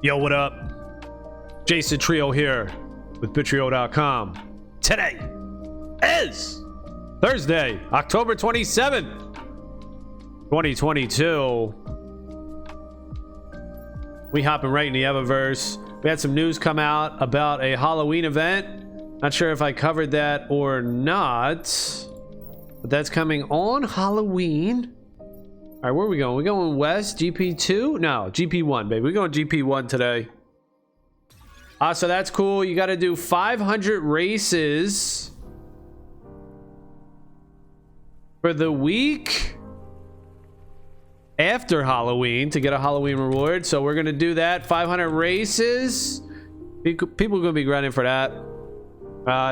Yo, what up? Jason Trio here with Bittrio.com. Today is Thursday, October 27th, 2022. We hopping right in the Evaverse. We had some news come out about a Halloween event. Not sure if I covered that or not, but that's coming on Halloween. All right, where are we going? We going west? GP2? No, GP1, baby. We're going GP1 today. So that's cool. You got to do 500 races for the week after Halloween to get a Halloween reward. So we're going to do that. 500 races. People are going to be grinding for that.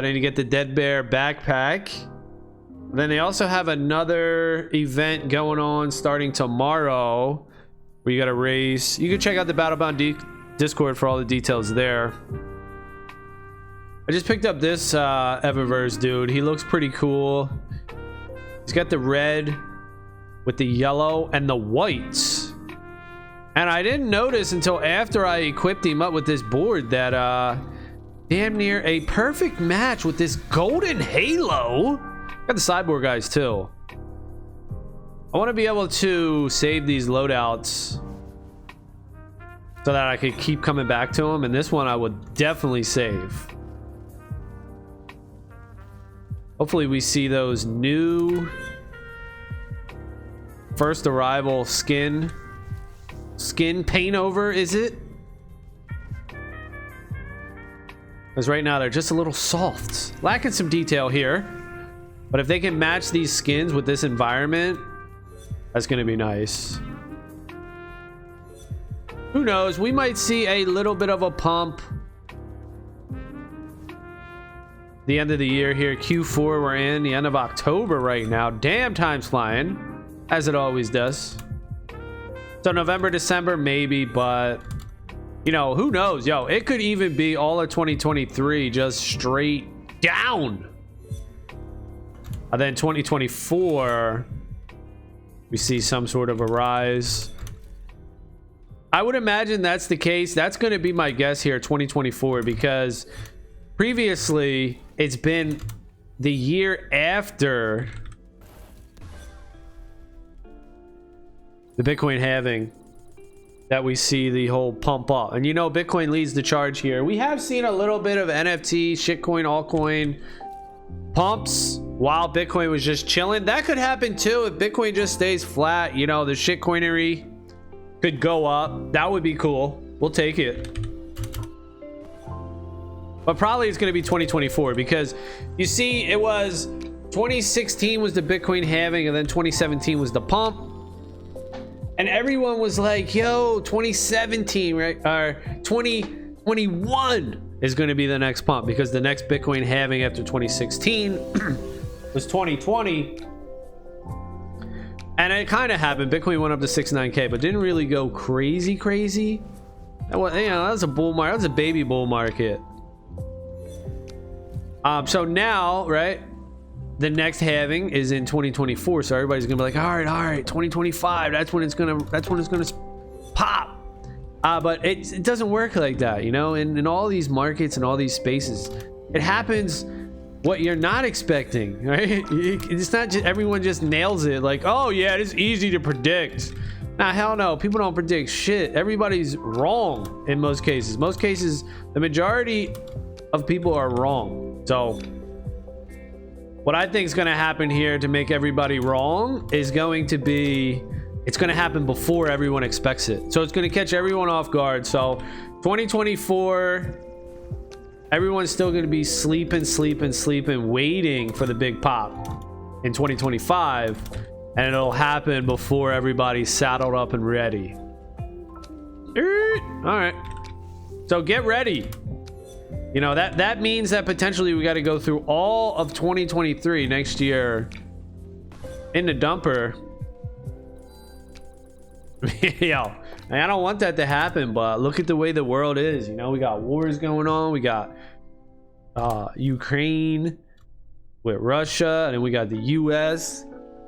Then you get the Dead Bear backpack. Then they also have another event going on starting tomorrow where you got to race. You can check out the Battlebound Discord for all the details there. I just picked up this Evaverse dude. He looks pretty cool. He's got the red with the yellow and the whites. And I didn't notice until after I equipped him up with this board that damn near a perfect match with this golden halo. Got the sideboard guys too. I want to be able to save these loadouts so that I could keep coming back to them, and this one I would definitely save. Hopefully we see those new first arrival skin paint over, is it? Because right now they're just a little soft, lacking some detail here. But if they can match these skins with this environment, that's going to be nice. Who knows? We might see a little bit of a pump. The end of the year here, Q4 we're in, the end of October right now. Damn, time's flying, as it always does. So November, December, maybe, but you know, who knows? Yo, it could even be all of 2023 just straight down. And then 2024, we see some sort of a rise. I would imagine that's the case. That's going to be my guess here, 2024, because previously it's been the year after the Bitcoin halving that we see the whole pump up. And you know, Bitcoin leads the charge here. We have seen a little bit of NFT, shitcoin, altcoin pumps while Bitcoin was just chilling. That could happen too if Bitcoin just stays flat. You know, the shitcoinery could go up. That would be cool. We'll take it. But probably it's going to be 2024 because you see, it was 2016 was the Bitcoin halving, and then 2017 was the pump. And everyone was like, yo, 2017, right? Or 2021 is going to be the next pump because the next Bitcoin halving after 2016 was 2020. And it kind of happened. Bitcoin went up to 69K, but didn't really go crazy. That was, you know, that was a bull market. That was a baby bull market. So now, right, the next halving is in 2024. So everybody's gonna be like, all right, 2025. That's when it's gonna pop. But it doesn't work like that, you know. In all these markets and all these spaces, it happens what you're not expecting, right? It's not just everyone just nails it like, oh yeah, it's easy to predict. Nah, hell no. People don't predict shit. Everybody's wrong in most cases. Most cases, the majority of people are wrong. So what I think is going to happen here to make everybody wrong is going to be, it's going to happen before everyone expects it. So it's going to catch everyone off guard. So 2024, everyone's still going to be sleeping, waiting for the big pop in 2025. And it'll happen before everybody's saddled up and ready. All right. So get ready. You know, that means that potentially we got to go through all of 2023 next year in the dumper. Yo, I don't want that to happen, but look at the way the world is. You know, we got wars going on. We got Ukraine with Russia, and then we got the US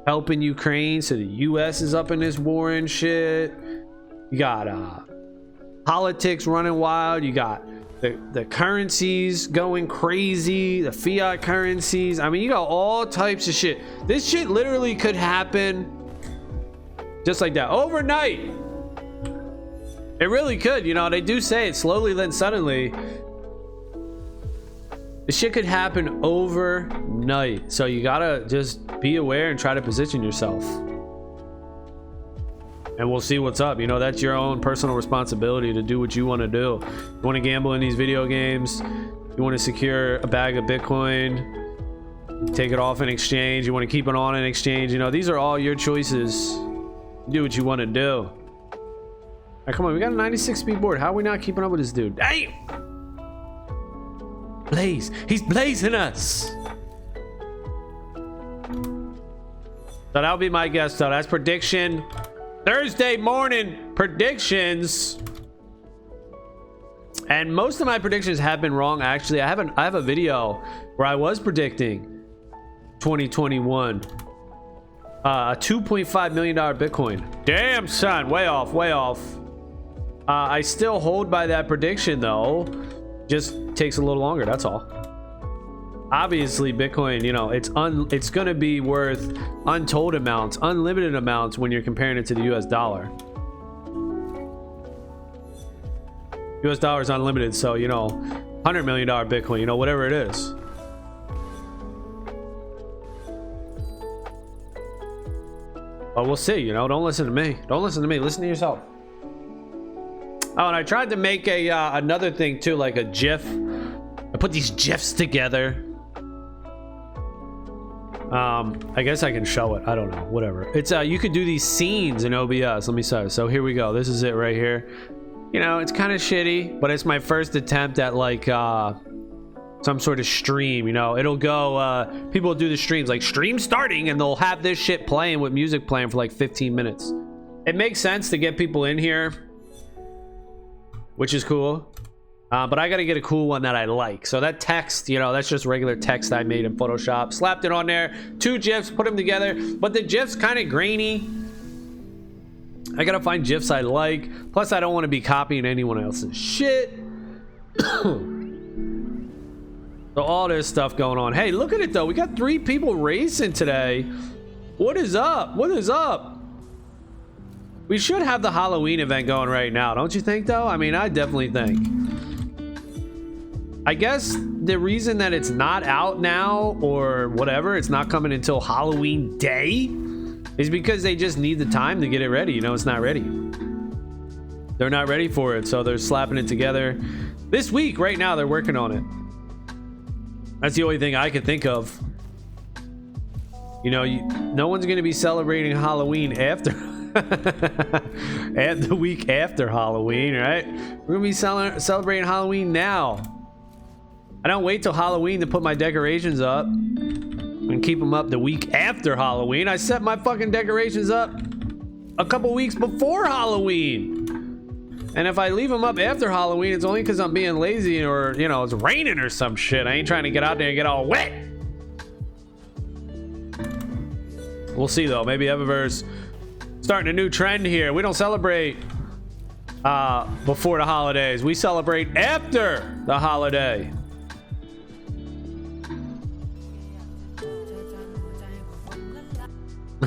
helping Ukraine, so the US is up in this war and shit. You got politics running wild. You got the currencies going crazy, the fiat currencies. I mean, you got all types of shit. This shit literally could happen just like that overnight. It really could. You know, they do say it slowly then suddenly. This shit could happen overnight. So you gotta just be aware and try to position yourself. And we'll see what's up. You know, that's your own personal responsibility to do what you want to do. You want to gamble in these video games, you want to secure a bag of Bitcoin, take it off in exchange, you want to keep it on in exchange. You know, these are all your choices. Do what you want to do. All right, come on, we got a 96 speed board. How are we not keeping up with this dude? Damn! Blaze, he's blazing us. So that'll be my guess though. That's prediction Thursday morning predictions, and most of my predictions have been wrong. Actually, I have a video where I was predicting 2021 a $2.5 million Bitcoin. Damn son, way off. I still hold by that prediction though, just takes a little longer, that's all. Obviously Bitcoin, you know, it's gonna be worth untold amounts, unlimited amounts when you're comparing it to the US dollar. US dollar is unlimited, so you know, $100 million Bitcoin, you know, whatever it is. But we'll see, you know. Don't listen to me, listen to yourself. Oh, and I tried to make a another thing too, like a GIF. I put these GIFs together. I guess I can show it. I don't know. Whatever. It's you could do these scenes in OBS. Let me see. So here we go. This is it right here. You know, it's kind of shitty, but it's my first attempt at like some sort of stream. You know, it'll go. People will do the streams like stream starting, and they'll have this shit playing with music playing for like 15 minutes. It makes sense to get people in here, which is cool. But I gotta get a cool one that I like. So that text, you know, that's just regular text I made in Photoshop. Slapped it on there. 2 GIFs, put them together. But the GIF's kind of grainy. I gotta find GIFs I like. Plus, I don't want to be copying anyone else's shit. So all this stuff going on. Hey, look at it though. We got 3 people racing today. What is up? What is up? We should have the Halloween event going right now, don't you think though? I mean, I definitely think. I guess the reason that it's not out now or whatever, it's not coming until Halloween day, is because they just need the time to get it ready. You know, it's not ready. They're not ready for it, so they're slapping it together. This week, right now, they're working on it. That's the only thing I could think of. You know, no one's going to be celebrating Halloween after at the week after Halloween, right? We're going to be celebrating Halloween now. I don't wait till Halloween to put my decorations up and keep them up the week after Halloween. I set my fucking decorations up a couple weeks before Halloween. And if I leave them up after Halloween, it's only because I'm being lazy or, you know, it's raining or some shit. I ain't trying to get out there and get all wet. We'll see though. Maybe Evaverse starting a new trend here. We don't celebrate before the holidays. We celebrate after the holiday.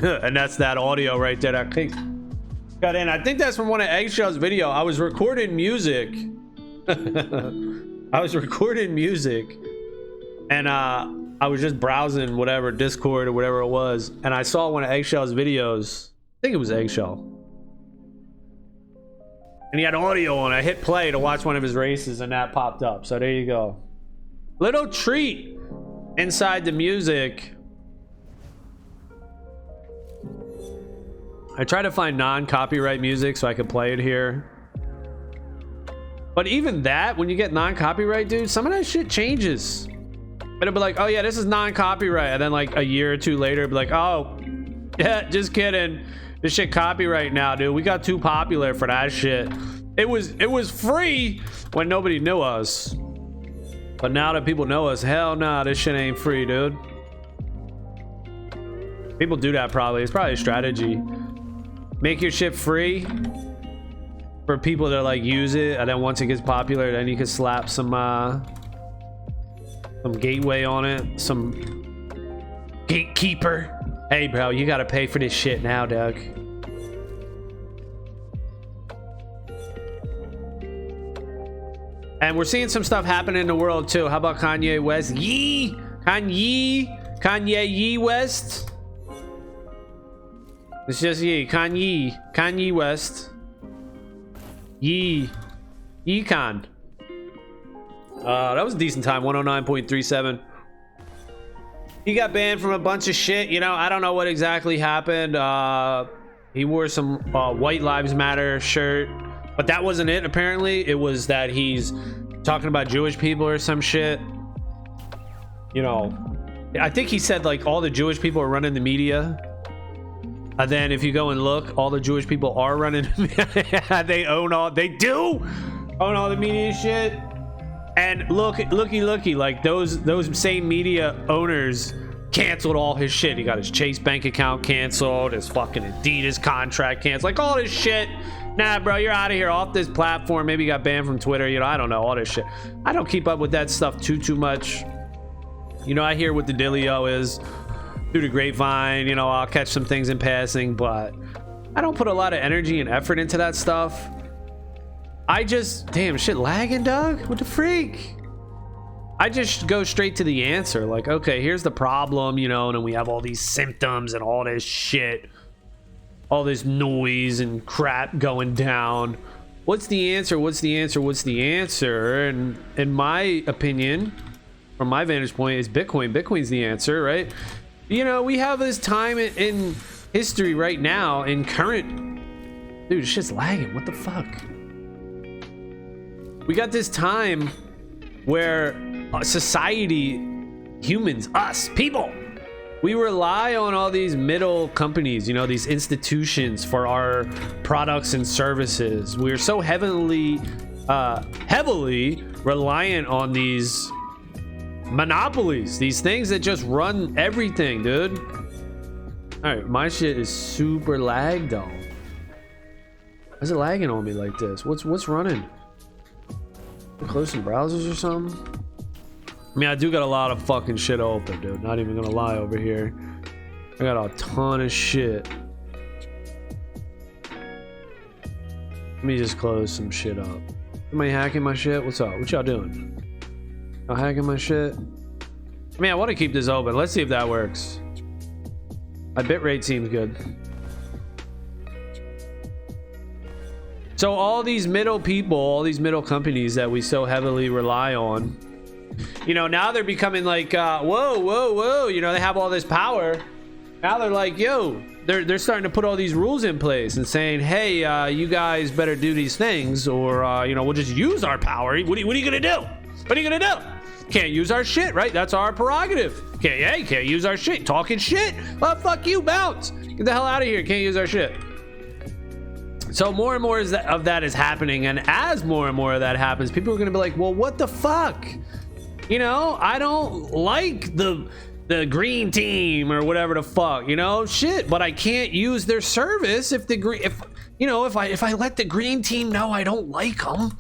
And that's that audio right there that got in. I think that's from one of Eggshell's video. I was recording music. I was recording music, and I was just browsing whatever Discord or whatever it was, and I saw one of Eggshell's videos. I think it was Eggshell, and he had audio on. I hit play to watch one of his races, and that popped up. So there you go. Little treat inside the music. I try to find non-copyright music so I can play it here. But even that, when you get non-copyright, dude, some of that shit changes. It'll be like, oh yeah, this is non-copyright. And then like a year or two later, it'll be like, oh, yeah, just kidding. This shit copyright now, dude. We got too popular for that shit. It was free when nobody knew us. But now that people know us, hell nah, this shit ain't free, dude. People do that probably. It's probably a strategy. Make your shit free, for people to like use it, and then once it gets popular, then you can slap some gateway on it, some gatekeeper. Hey bro, you gotta pay for this shit now, Doug. And we're seeing some stuff happening in the world too. How about Kanye West? Kanye West. It's just Kanye West. Con. That was a decent time. 109.37. He got banned from a bunch of shit. You know, I don't know what exactly happened. He wore some White Lives Matter shirt, but that wasn't it. Apparently, it was that he's talking about Jewish people or some shit. You know, I think he said like all the Jewish people are running the media. And then if you go and look, all the Jewish people are running. They do own all the media shit. And looky, like those same media owners canceled all his shit. He got his Chase bank account canceled, his fucking Adidas contract canceled, like all this shit. Nah, bro, you're out of here, off this platform. Maybe you got banned from Twitter. You know, I don't know, all this shit. I don't keep up with that stuff too much. You know, I hear what the dealio is through the grapevine. You know, I'll catch some things in passing, but I don't put a lot of energy and effort into that stuff. I just, damn, shit lagging, Doug? What the freak? I just go straight to the answer. Like, okay, here's the problem, you know, and then we have all these symptoms and all this shit, all this noise and crap going down. What's the answer? What's the answer? What's the answer? And in my opinion, from my vantage point, is Bitcoin. Bitcoin's the answer, right? You know, we have this time in history right now, in current, dude, it's just lagging. What the fuck? We got this time where society, humans, us, people, we rely on all these middle companies, you know, these institutions for our products and services. We're so heavily reliant on these monopolies, these things that just run everything, dude. All right, my shit is super lagged though. Why is it lagging on me like this? What's running? Close some browsers or something? I mean, I do got a lot of fucking shit open, dude. Not even gonna lie over here. I got a ton of shit. Let me just close some shit up. Am I hacking my shit? What's up? What y'all doing? Y'all hacking my shit? I mean, I want to keep this open. Let's see if that works. My bitrate seems good. So all these middle people, all these middle companies that we so heavily rely on, you know, now they're becoming like, whoa, you know, they have all this power. Now they're like, yo, they're starting to put all these rules in place and saying, hey, you guys better do these things, or you know, we'll just use our power. What are you gonna do? What are you gonna do? Can't use our shit, right? That's our prerogative. Can't use our shit. Talking shit? Oh, fuck you, bounce. Get the hell out of here. Can't use our shit. So more and more of that is happening, and as more and more of that happens, people are gonna be like, well, what the fuck? You know, I don't like the green team or whatever the fuck, you know, shit, but I can't use their service if I let the green team know I don't like them.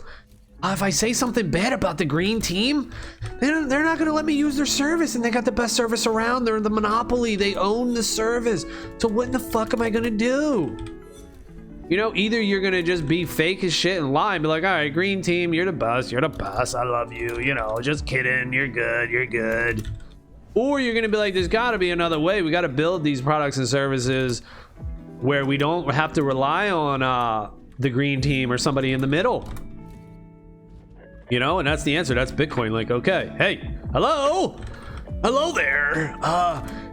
If I say something bad about the green team, they're not gonna let me use their service, and they got the best service around. They're the monopoly. They own the service. So what in the fuck am I gonna do? You know, either you're gonna just be fake as shit and lie and be like, all right, green team, you're the best, I love you, you know, just kidding, you're good. Or you're gonna be like, there's gotta be another way. We gotta build these products and services where we don't have to rely on the green team or somebody in the middle. You know, and that's the answer. That's Bitcoin. Like, okay, hey, hello there.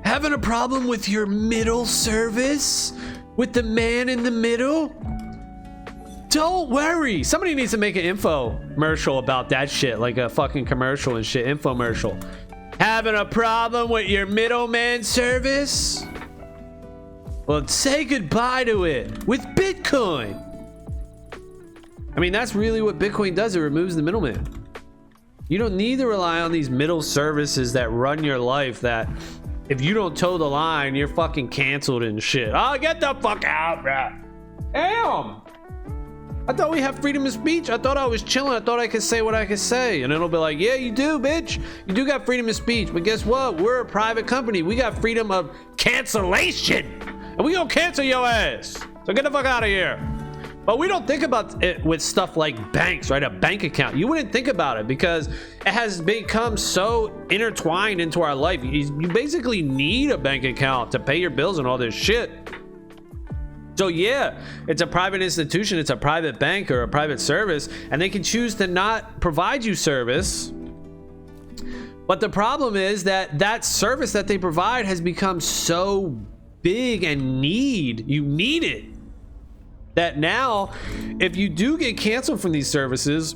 Having a problem with your middle service? With the man in the middle? Don't worry. Somebody needs to make an infomercial about that shit, like a fucking commercial and shit. Infomercial. Having a problem with your middleman service? Well, say goodbye to it with Bitcoin. I mean, that's really what Bitcoin does. It removes the middleman. You don't need to rely on these middle services that run your life, that if you don't toe the line, you're fucking canceled and shit. Oh, get the fuck out, bro. Damn. I thought we have freedom of speech. I thought I was chilling. I thought I could say what I could say. And it'll be like, yeah, you do, bitch. You do got freedom of speech. But guess what? We're a private company. We got freedom of cancellation. And we gonna cancel your ass. So get the fuck out of here. But we don't think about it with stuff like banks, right? A bank account. You wouldn't think about it because it has become so intertwined into our life. You basically need a bank account to pay your bills and all this shit. So yeah, it's a private institution, it's a private bank or a private service, and they can choose to not provide you service. But the problem is that that service that they provide has become so big and you need it, that now if you do get canceled from these services,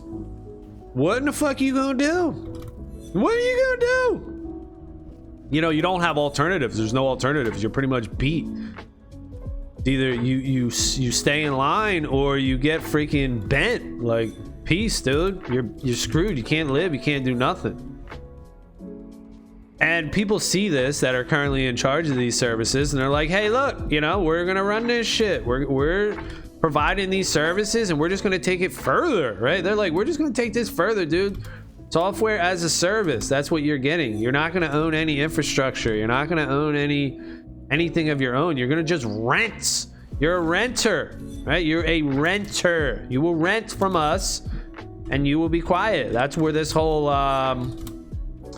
what in the fuck are you gonna do? What are you gonna do? You know, you don't have alternatives. There's no alternatives. You're pretty much beat. Either you stay in line or you get freaking bent. Like, peace, dude. You're screwed. You can't live. You can't do nothing. And people see this that are currently in charge of these services, and they're like, hey, look, you know, we're gonna run this shit. We're providing these services, and we're just gonna take it further, right? They're like, we're just gonna take this further, dude. Software as a service. That's what you're getting. You're not gonna own any infrastructure. You're not gonna own anything of your own. You're gonna just rent. You're a renter, right? You're a renter. You will rent from us, and you will be quiet. That's where this whole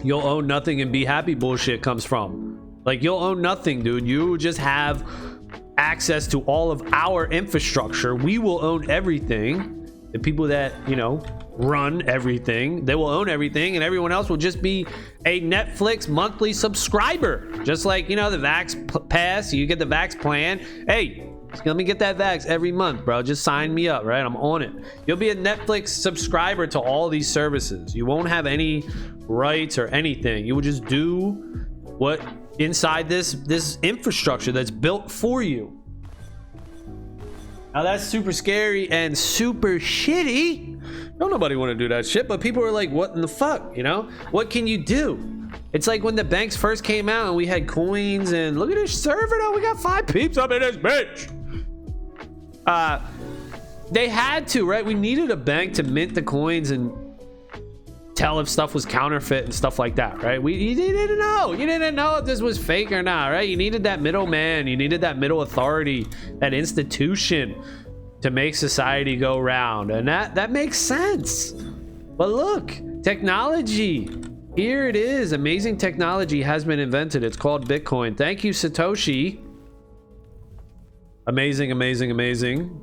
you'll own nothing and be happy bullshit comes from. Like, you'll own nothing, dude. You just have access to all of our infrastructure. We will own everything. The people that, you know, run everything, they will own everything, and everyone else will just be a Netflix monthly subscriber. Just like, you know, the Vax Pass, you get the Vax plan. Hey, let me get that Vax every month, bro. Just sign me up, right? I'm on it. You'll be a Netflix subscriber to all these services. You won't have any rights or anything. You will just do what inside this infrastructure that's built for you. Now that's super scary and super shitty. Don't nobody want to do that shit, but people are like, what in the fuck, you know? What can you do? It's like when the banks first came out and we had coins, and look at this server now, we got 5 peeps up in this bitch. They had to, right? We needed a bank to mint the coins and tell if stuff was counterfeit and stuff like that, right? You didn't know. You didn't know if this was fake or not, right? You needed that middleman. You needed that middle authority, that institution to make society go round. And that makes sense. But look, technology. Here it is. Amazing technology has been invented. It's called Bitcoin. Thank you, Satoshi. Amazing, amazing, amazing.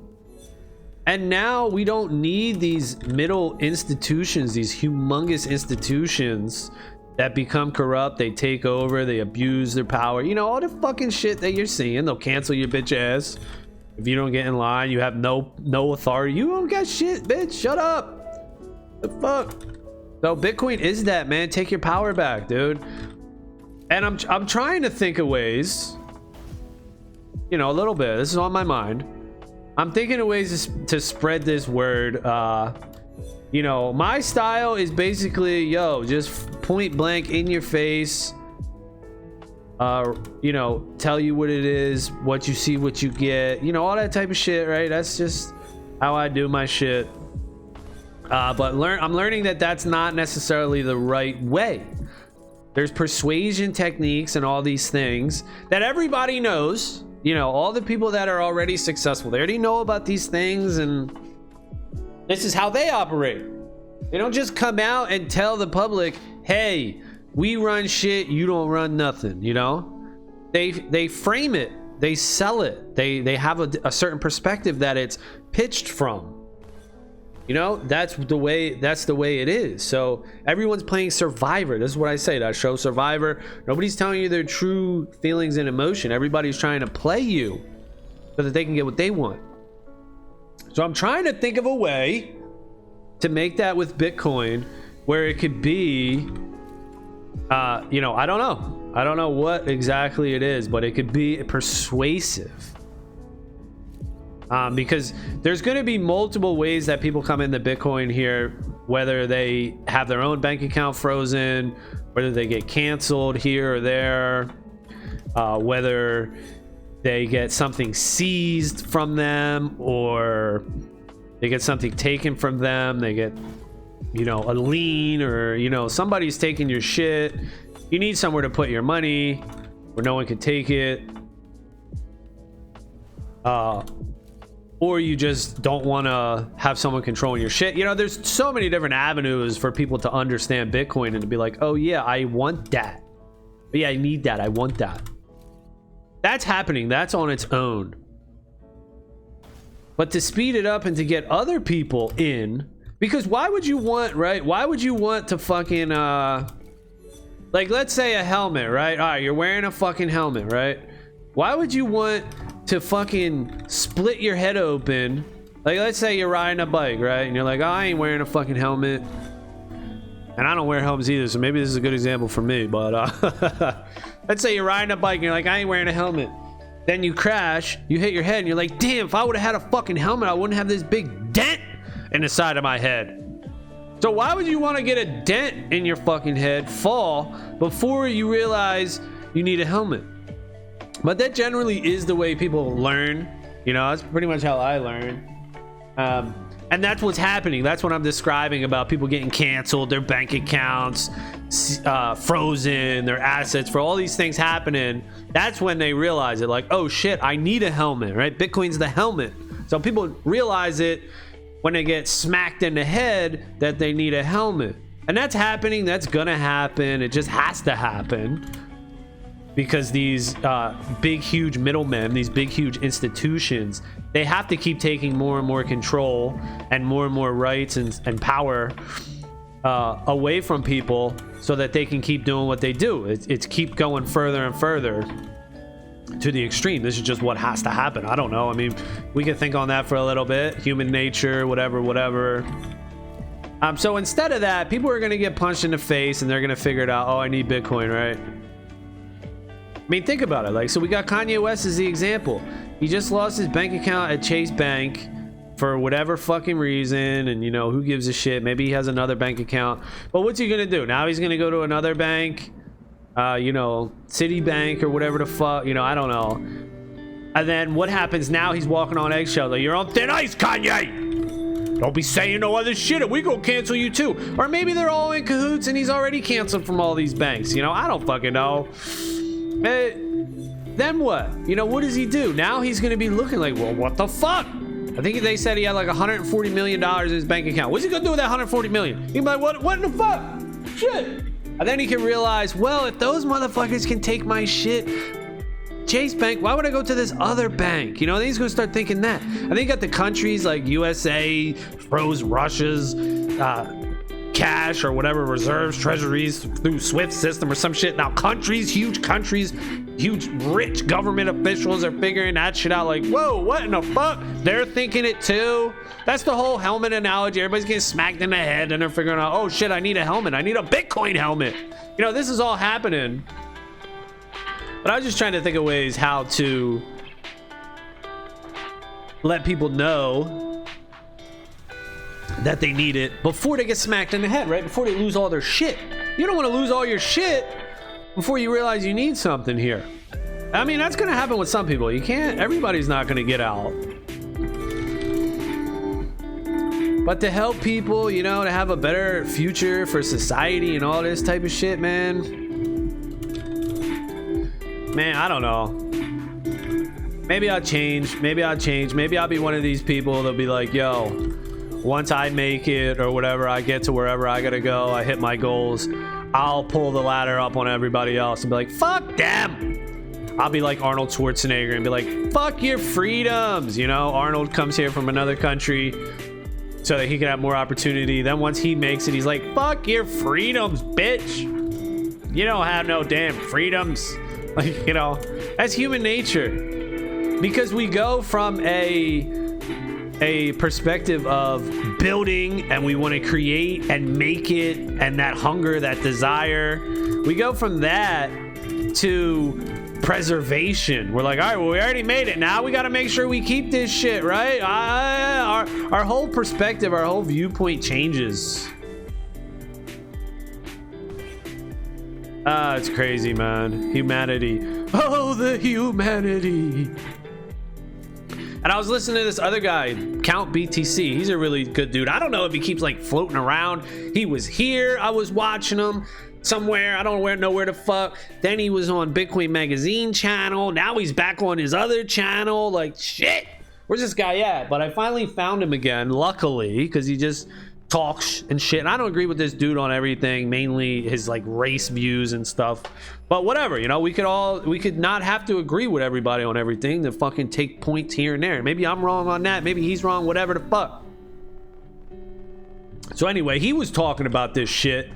And now we don't need these middle institutions, these humongous institutions that become corrupt. They take over, they abuse their power. You know, all the fucking shit that you're seeing. They'll cancel your bitch ass if you don't get in line. You have no authority. You don't got shit, bitch. Shut up. The fuck. So Bitcoin is that, man. Take your power back, dude. And I'm trying to think of ways, you know, a little bit. This is on my mind. I'm thinking of ways to spread this word. You know, my style is basically, yo, just point blank in your face. You know, tell you what it is, what you see, what you get. You know, all that type of shit, right? That's just how I do my shit. But I'm learning that that's not necessarily the right way. There's persuasion techniques and all these things that everybody knows. You know, all the people that are already successful, they already know about these things, and this is how they operate. They don't just come out and tell the public, hey, we run shit, you don't run nothing, you know? They frame it, they sell it, they have a certain perspective that it's pitched from. You know, that's the way it is. So everyone's playing Survivor. This is what I say, that show Survivor. Nobody's telling you their true feelings and emotion. Everybody's trying to play you so that they can get what they want. So I'm trying to think of a way to make that with Bitcoin where it could be, you know, I don't know what exactly it is, but it could be persuasive. Because there's going to be multiple ways that people come into Bitcoin here, whether they have their own bank account frozen, whether they get canceled here or there, whether they get something seized from them, or they get something taken from them, they get, you know, a lien, or, you know, somebody's taking your shit. You need somewhere to put your money where no one can take it. Or you just don't want to have someone controlling your shit. You know, there's so many different avenues for people to understand Bitcoin and to be like, oh yeah, I want that. But yeah, I need that. I want that. That's happening. That's on its own. But to speed it up and to get other people in, because why would you want, right? Why would you want to fucking, like, let's say a helmet, right? All right, you're wearing a fucking helmet, right? Why would you want to fucking split your head open? Like, let's say you're riding a bike, right? And you're like, oh, I ain't wearing a fucking helmet. And I don't wear helmets either, so maybe this is a good example for me. But let's say you're riding a bike and you're like, I ain't wearing a helmet. Then you crash, you hit your head, and you're like, damn, if I would have had a fucking helmet, I wouldn't have this big dent in the side of my head. So why would you want to get a dent in your fucking head, fall, before you realize you need a helmet? But that generally is the way people learn. You know, that's pretty much how I learn. And that's what's happening. That's what I'm describing about people getting canceled, their bank accounts frozen, their assets, for all these things happening. That's when they realize it, like, oh shit, I need a helmet, right? Bitcoin's the helmet. So people realize it when they get smacked in the head that they need a helmet. And that's happening. That's gonna happen. It just has to happen. Because these big, huge middlemen, these big, huge institutions, they have to keep taking more and more control and more rights and power away from people so that they can keep doing what they do. It's keep going further and further to the extreme. This is just what has to happen. I don't know. I mean, we can think on that for a little bit. Human nature, whatever. So instead of that, people are going to get punched in the face and they're going to figure it out. Oh, I need Bitcoin, right? I mean, think about it. Like, so we got Kanye West as the example. He just lost his bank account at Chase Bank for whatever fucking reason, and, you know, who gives a shit? Maybe he has another bank account. But what's he gonna do? Now he's gonna go to another bank, you know, Citibank or whatever the fuck, you know, I don't know. And then what happens now? He's walking on eggshells. Like, you're on thin ice, Kanye! Don't be saying no other shit, and we gonna cancel you too. Or maybe they're all in cahoots and he's already canceled from all these banks. You know, I don't fucking know. Then what? You know, what does he do? Now he's going to be looking like, well, what the fuck? I think they said he had like $140 million in his bank account. What's he going to do with that $140 million? He'd be like, what in the fuck? Shit. And then he can realize, well, if those motherfuckers can take my shit, Chase Bank, why would I go to this other bank? You know, then he's going to start thinking that. I think you got the countries like USA froze Russia's cash or whatever reserves, treasuries through SWIFT system or some shit. Now huge countries, huge rich government officials are figuring that shit out. Like, whoa, what in the fuck? They're thinking it too. That's the whole helmet analogy. Everybody's getting smacked in the head and they're figuring out, oh shit, I need a helmet. I need a Bitcoin helmet. You know, this is all happening. But I was just trying to think of ways how to let people know that they need it before they get smacked in the head, right? Before they lose all their shit. You don't want to lose all your shit before you realize you need something here. I mean, that's going to happen with some people. You can't, everybody's not going to get out. But to help people, you know, to have a better future for society and all this type of shit, man, I don't know. Maybe I'll change. Maybe I'll be one of these people that'll be like, yo, once I make it or whatever, I get to wherever I gotta go, I hit my goals, I'll pull the ladder up on everybody else and be like, fuck them. I'll be like Arnold Schwarzenegger and be like, fuck your freedoms. You know, Arnold comes here from another country so that he can have more opportunity. Then once he makes it, he's like, fuck your freedoms, bitch. You don't have no damn freedoms. Like, you know, that's human nature. Because we go from a perspective of building and we want to create and make it, and that hunger, that desire, we go from that to preservation. We're like, all right, well, we already made it, now we got to make sure we keep this shit, right? Our whole perspective, our whole viewpoint changes. It's crazy, man. Humanity. Oh, the humanity. And I was listening to this other guy, Count BTC. He's a really good dude. I don't know if he keeps like floating around. He was here. I was watching him somewhere. I don't know where the fuck. Then he was on Bitcoin Magazine channel. Now he's back on his other channel. Like, shit. Where's this guy at? But I finally found him again, luckily, because he just talks and shit. And I don't agree with this dude on everything, mainly his like race views and stuff. But whatever, you know, we could not have to agree with everybody on everything, to fucking take points here and there. Maybe I'm wrong on that, maybe he's wrong, whatever the fuck. So anyway, he was talking about this shit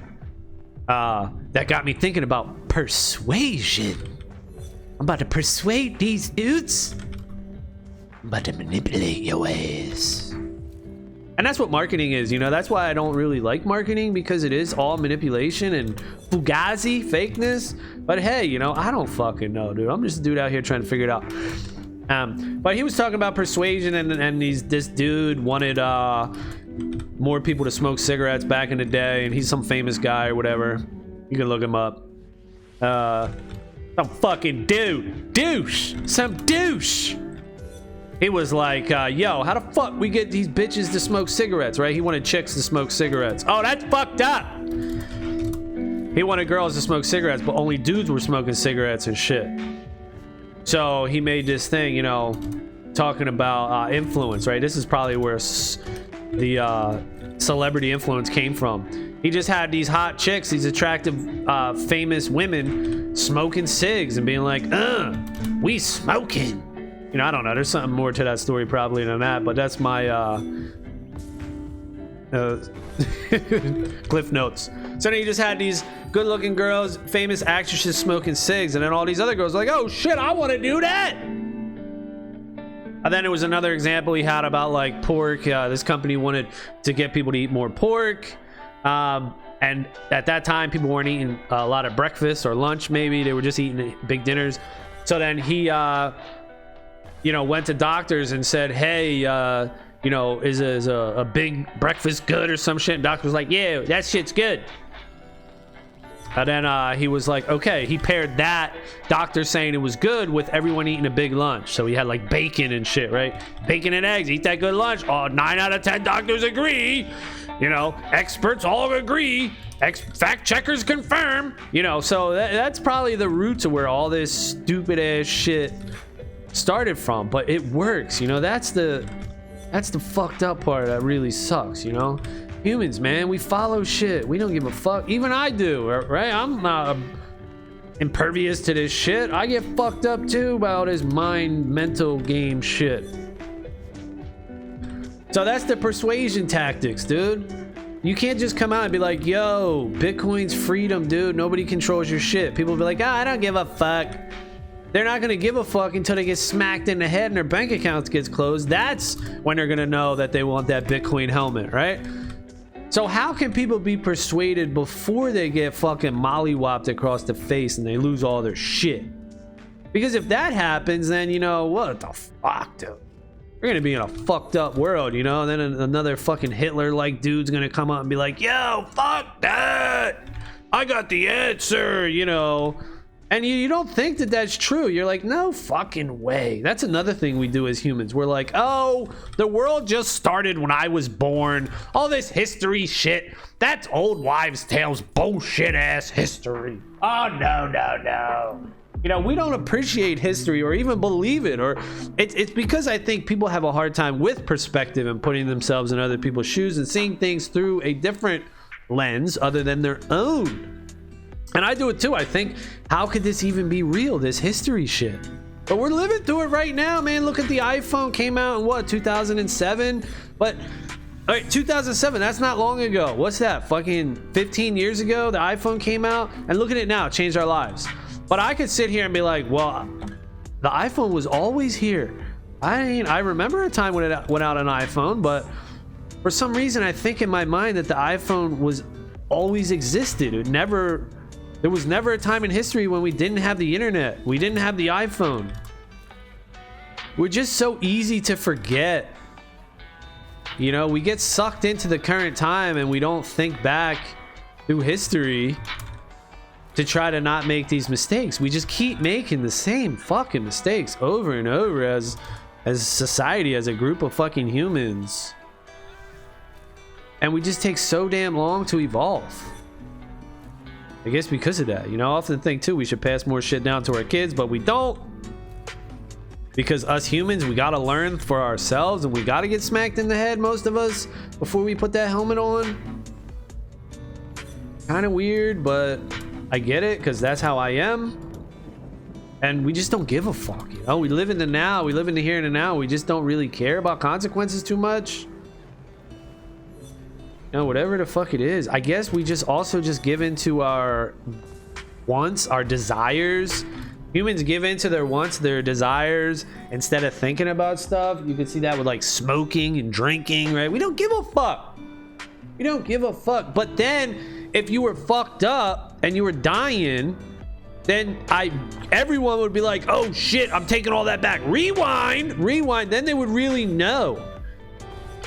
that got me thinking about persuasion. I'm about to persuade these dudes. I'm about to manipulate your ass. And that's what marketing is, you know. That's why I don't really like marketing, because it is all manipulation and fugazi fakeness. But hey, you know, I don't fucking know, dude. I'm just a dude out here trying to figure it out. But he was talking about persuasion, and this dude wanted more people to smoke cigarettes back in the day, and he's some famous guy or whatever. You can look him up. Some fucking douche. Some douche. He was like, yo, how the fuck we get these bitches to smoke cigarettes, right? He wanted chicks to smoke cigarettes. Oh, that's fucked up. He wanted girls to smoke cigarettes, but only dudes were smoking cigarettes and shit. So he made this thing, you know, talking about influence, right? This is probably where the celebrity influence came from. He just had these hot chicks, these attractive, famous women smoking cigs and being like, we smoking. You know, I don't know. There's something more to that story probably than that, but that's my cliff notes. So then you just had these good-looking girls, famous actresses smoking cigs, and then all these other girls were like, oh shit, I want to do that. And then there was another example he had about like pork. This company wanted to get people to eat more pork. And at that time, people weren't eating a lot of breakfast or lunch, maybe. They were just eating big dinners. So then he, you know, went to doctors and said, hey, you know, is a big breakfast good or some shit? And doctor was like, yeah, that shit's good. And then he was like, okay, he paired that doctor saying it was good with everyone eating a big lunch. So he had like bacon and shit, right? Bacon and eggs, eat that good lunch. Oh, 9 out of 10 doctors agree. You know, experts all agree. Fact checkers confirm. You know, so that's probably the roots of where all this stupid ass shit started from. But it works, you know. That's the fucked up part that really sucks, you know. Humans, man, we follow shit. We don't give a fuck. Even I do, right? I'm not impervious to this shit. I get fucked up too by all this mental game shit. So that's the persuasion tactics, dude. You can't just come out and be like, yo, Bitcoin's freedom, dude. Nobody controls your shit. People will be like, I don't give a fuck. They're not going to give a fuck until they get smacked in the head and their bank accounts gets closed. That's when they're going to know that they want that Bitcoin helmet, right? So how can people be persuaded before they get fucking mollywopped across the face and they lose all their shit? Because if that happens, then, you know, what the fuck, dude? We're gonna be in a fucked up world, you know? And then another fucking Hitler-like dude's gonna come up and be like, yo, fuck that! I got the answer, you know? And you don't think that that's true. You're like, no fucking way. That's another thing we do as humans. We're like, oh, the world just started when I was born. All this history shit. That's old wives' tales, bullshit ass history. Oh, no. You know, we don't appreciate history or even believe it. Or it's because I think people have a hard time with perspective and putting themselves in other people's shoes and seeing things through a different lens other than their own. And I do it too. I think, how could this even be real, this history shit? But we're living through it right now, man. Look at the iPhone, came out in what, 2007? But, all right, 2007, that's not long ago. What's that, fucking 15 years ago, the iPhone came out? And look at it now, it changed our lives. But I could sit here and be like, well, the iPhone was always here. I mean, I remember a time when it went out an iPhone, but for some reason, I think in my mind that the iPhone was always existed. There was never a time in history when we didn't have the internet. We didn't have the iPhone. We're just so easy to forget. You know, we get sucked into the current time and we don't think back through history to try to not make these mistakes. We just keep making the same fucking mistakes over and over as as a society, as a group of fucking humans. And we just take so damn long to evolve. I guess because of that, you know, I often think too we should pass more shit down to our kids, but we don't. Because us humans, we gotta learn for ourselves, and we gotta get smacked in the head, most of us, before we put that helmet on. Kind of weird, but I get it, because that's how I am. And we just don't give a fuck, you know? We live in the now, we live in the here and the now. We just don't really care about consequences too much. You know, whatever the fuck it is. I guess we just also just give into our wants, our desires. Humans give into their wants, their desires, instead of thinking about stuff. You can see that with like smoking and drinking, right? We don't give a fuck. We don't give a fuck. But then if you were fucked up and you were dying, then everyone would be like, oh shit, I'm taking all that back. Rewind. Then they would really know.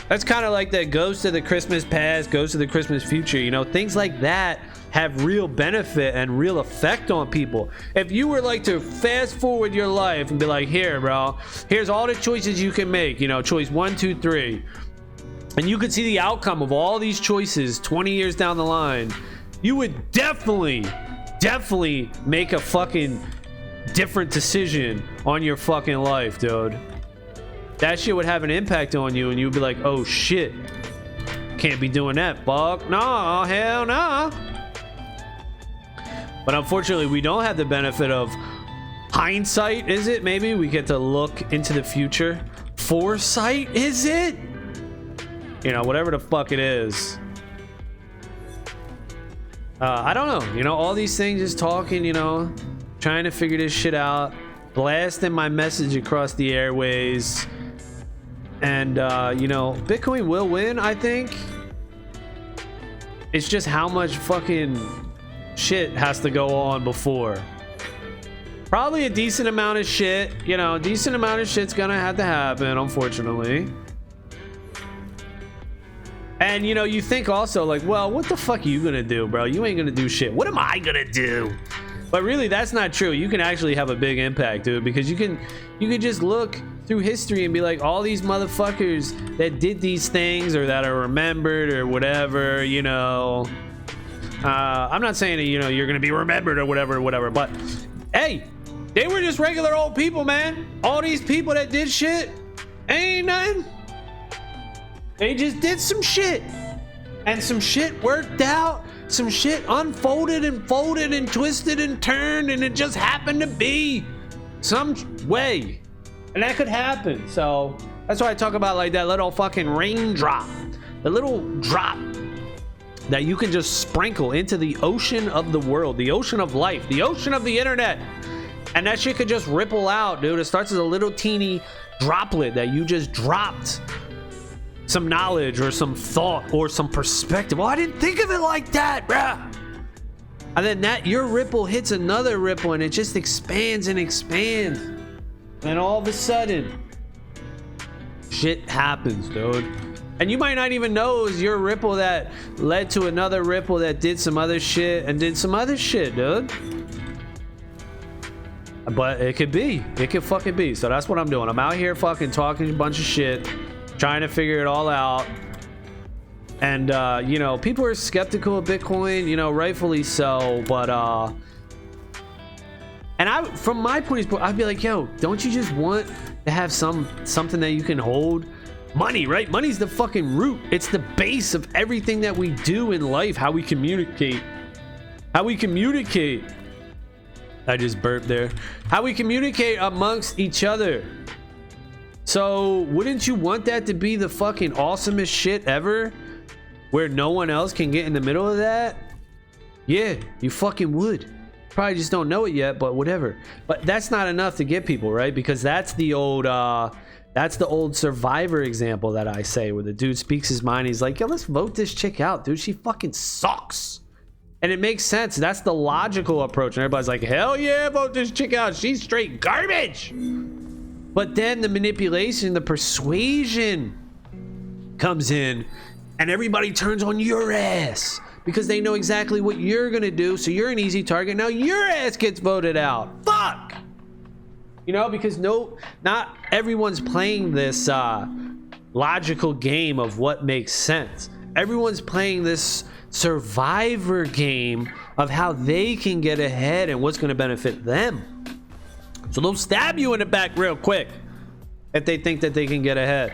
That's kind of like that Ghost of the Christmas Past, Ghost of the Christmas Future. You know, things like that have real benefit and real effect on people. If you were like to fast forward your life and be like, here, bro, here's all the choices you can make, you know, choice 1, 2, 3, and you could see the outcome of all these choices 20 years down the line, you would definitely make a fucking different decision on your fucking life, dude. That shit would have an impact on you, and you'd be like, oh shit, can't be doing that, fuck, no, hell no. But unfortunately, we don't have the benefit of hindsight, is it? Maybe we get to look into the future. Foresight, is it? You know, whatever the fuck it is. I don't know, you know, all these things, just talking, you know, trying to figure this shit out, blasting my message across the airways. And you know, Bitcoin will win, I think. It's just how much fucking shit has to go on before. Probably a decent amount of shit, you know, a decent amount of shit's gonna have to happen, unfortunately. And you know, you think also like, well, what the fuck are you gonna do, bro? You ain't gonna do shit. What am I gonna do? But really, that's not true. You can actually have a big impact, dude, because you can just look through history and be like, all these motherfuckers that did these things or that are remembered or whatever, you know. I'm not saying that, you know, you're gonna be remembered or whatever, but hey, they were just regular old people, man. All these people that did shit ain't nothing. They just did some shit, and some shit worked out. Some shit unfolded and folded and twisted and turned, and it just happened to be some way, and that could happen. So that's why I talk about like that little fucking raindrop, the little drop that you can just sprinkle into the ocean of the world, the ocean of life, the ocean of the internet, and that shit could just ripple out, dude. It starts as a little teeny droplet that you just dropped some knowledge or some thought or some perspective. Oh, I didn't think of it like that, bruh. And then that your ripple hits another ripple, and it just expands and expands, and all of a sudden shit happens, dude. And you might not even know it was your ripple that led to another ripple that did some other shit and did some other shit, dude. But it could be, it could fucking be. So that's what I'm doing. I'm out here fucking talking a bunch of shit, trying to figure it all out. And you know, people are skeptical of Bitcoin, you know, rightfully so, but and I, from my point of view, I'd be like, yo, don't you just want to have something that you can hold? Money, right? Money's the fucking root. It's the base of everything that we do in life. How we communicate. I just burped there. How we communicate amongst each other. So wouldn't you want that to be the fucking awesomest shit ever, where no one else can get in the middle of that? Yeah, you fucking would. Probably just don't know it yet, but whatever. But that's not enough to get people, right? Because that's the old Survivor example that I say, where the dude speaks his mind. He's like, yo, let's vote this chick out, dude. She fucking sucks. And it makes sense. That's the logical approach. And everybody's like, hell yeah, vote this chick out. She's straight garbage. But then the manipulation, the persuasion comes in, and everybody turns on your ass because they know exactly what you're gonna do. So you're an easy target. Now your ass gets voted out. Fuck. You know, because not everyone's playing this logical game of what makes sense. Everyone's playing this survivor game of how they can get ahead and what's going to benefit them. So they'll stab you in the back real quick if they think that they can get ahead.